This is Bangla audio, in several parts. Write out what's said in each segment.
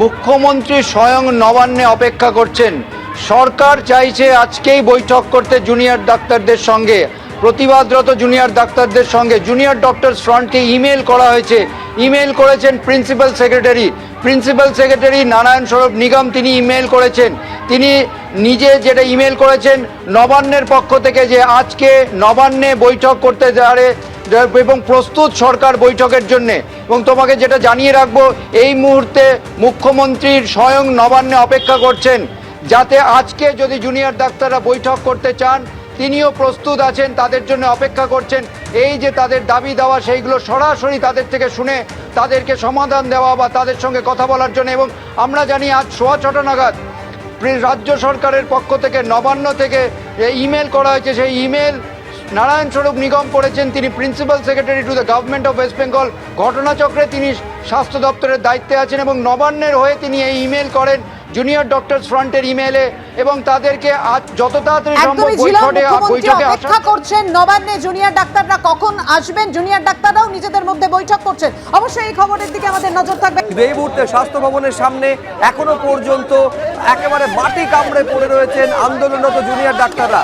মুখ্যমন্ত্রী স্বয়ং নবান্নে অপেক্ষা করছেন। সরকার চাইছে আজকেই বৈঠক করতে জুনিয়র ডাক্তারদের সঙ্গে, প্রতিবাদরত জুনিয়র ডাক্তারদের সঙ্গে। জুনিয়র ডক্টরস ফ্রন্টকে ইমেল করা হয়েছে। ইমেল করেছেন প্রিন্সিপাল সেক্রেটারি নারায়ণ স্বরূপ নিগম, তিনি ইমেল করেছেন। তিনি নিজে যেটা ইমেল করেছেন নবান্নের পক্ষ থেকে, যে আজকে নবান্নে বৈঠক করতে যাবে এবং প্রস্তুত সরকার বৈঠকের জন্য। এবং তোমাকে যেটা জানিয়ে রাখবো, এই মুহূর্তে মুখ্যমন্ত্রীর স্বয়ং নবান্নে অপেক্ষা করছেন, যাতে আজকে যদি জুনিয়র ডাক্তাররা বৈঠক করতে চান তিনিও প্রস্তুত আছেন, তাদের জন্য অপেক্ষা করছেন। এই যে তাদের দাবি দেওয়া, সেইগুলো সরাসরি তাদের থেকে শুনে তাদেরকে সমাধান দেওয়া বা তাদের সঙ্গে কথা বলার জন্য। এবং আমরা জানি আজ 6:15 নাগাদ রাজ্য সরকারের পক্ষ থেকে নবান্ন থেকে ইমেল করা হয়েছে। সেই ইমেল নারায়ণ স্বরূপ নিগম করেছেন। তিনি principal secretary to the government of West Bengal. ঘটনাচক্রে তিনি স্বাস্থ্য দপ্তরের দায়িত্বে আছেন এবং নবান্নের হয়ে তিনি এই ইমেল করেন জুনিয়র ডক্টরস ফ্রন্টের ইমেলে, এবং তাদেরকে আজ যত তাড়াতাড়ি সম্ভব বৈঠকে অপেক্ষা করছেন। নবান্নে জুনিয়র ডাক্তাররা কখন আসবেন, জুনিয়র ডাক্তাররাও নিজেদের মধ্যে বৈঠক করছেন। অবশ্যই এই খবরের দিকে আমাদের নজর থাকবে। এই মুহূর্তে স্বাস্থ্য ভবনের সামনে এখনো পর্যন্ত একেবারে মাটি কামড়ে পড়ে রয়েছেন আন্দোলনরত জুনিয়র ডাক্তাররা।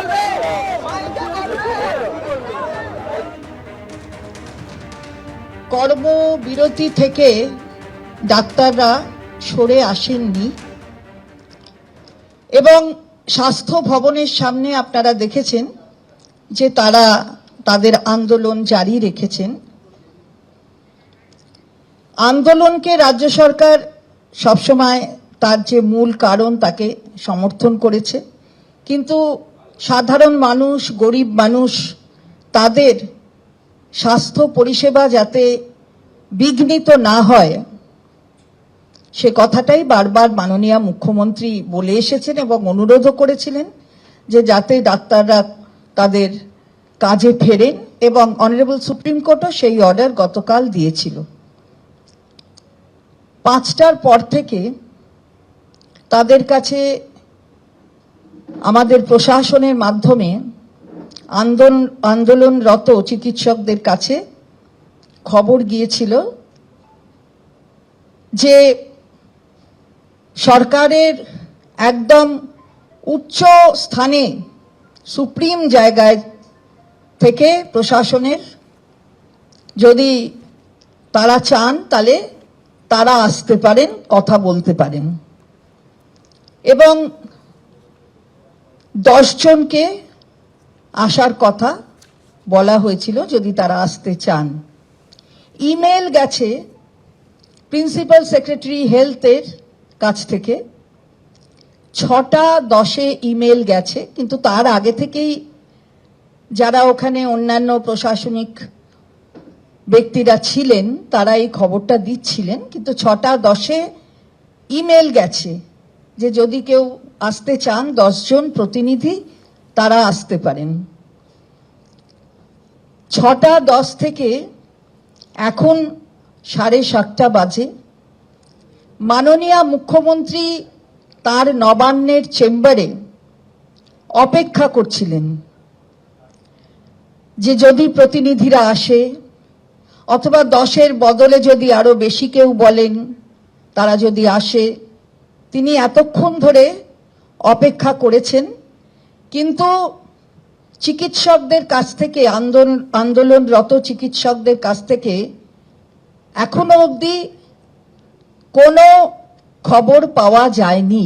কর্মবিরতি থেকে ডাক্তাররা সরে আসেননি এবং স্বাস্থ্য ভবনের সামনে আপনারা দেখেছেন যে তারা তাদের আন্দোলন জারি রেখেছেন। আন্দোলনকে রাজ্য সরকার সবসময় তার যে মূল কারণ তাকে সমর্থন করেছে, কিন্তু সাধারণ মানুষ, গরিব মানুষ, তাদের স্বাস্থ্য পরিষেবা যাতে বিঘ্নিত না হয় সে কথাটাই বারবার মাননীয় মুখ্যমন্ত্রী বলে এসেছেন এবং অনুরোধও করেছিলেন যে যাতে ডাক্তাররা তাদের কাজে ফেরেন, এবং অনারেবল সুপ্রিম কোর্টও সেই অর্ডার গতকাল দিয়েছিল। 5টার পর থেকে তাদের কাছে আমাদের প্রশাসনের মাধ্যমে আন্দোলনরত চিকিৎসকদের কাছে খবর গিয়েছিল যে সরকারের একদম উচ্চ স্থানে, সুপ্রিম জায়গায় থেকে প্রশাসনের যদি তারা চান তাহলে তারা আসতে পারেন, কথা বলতে পারেন, এবং 10 জনকে আসার কথা বলা হয়েছিল যদি তারা আসতে চান। ইমেল গেছে প্রিন্সিপাল সেক্রেটারি হেলথের কাছ থেকে, 6:10 ইমেল গেছে, কিন্তু তার আগে থেকেই যারা ওখানে অন্যান্য প্রশাসনিক ব্যক্তিরা ছিলেন তারা এই খবরটা দিচ্ছিলেন, কিন্তু 6:10 ইমেল গেছে যে যদি কেউ আসতে চান 10 জন প্রতিনিধি তারা আসতে পারেন। 6:10 থেকে এখন 7:30 বাজে। মাননীয় মুখ্যমন্ত্রী তার নবান্নের চেম্বারে অপেক্ষা করছিলেন যে যদি প্রতিনিধিরা আসে, অথবা 10-এর বদলে যদি আরো বেশি কেউ বলেন তারা যদি আসে। তিনি এতক্ষণ ধরে অপেক্ষা করেছেন, কিন্তু চিকিৎসকদের কাছ থেকে, আন্দোলনরত চিকিৎসকদের কাছ থেকে এখনো অবধি কোনো খবর পাওয়া যায়নি।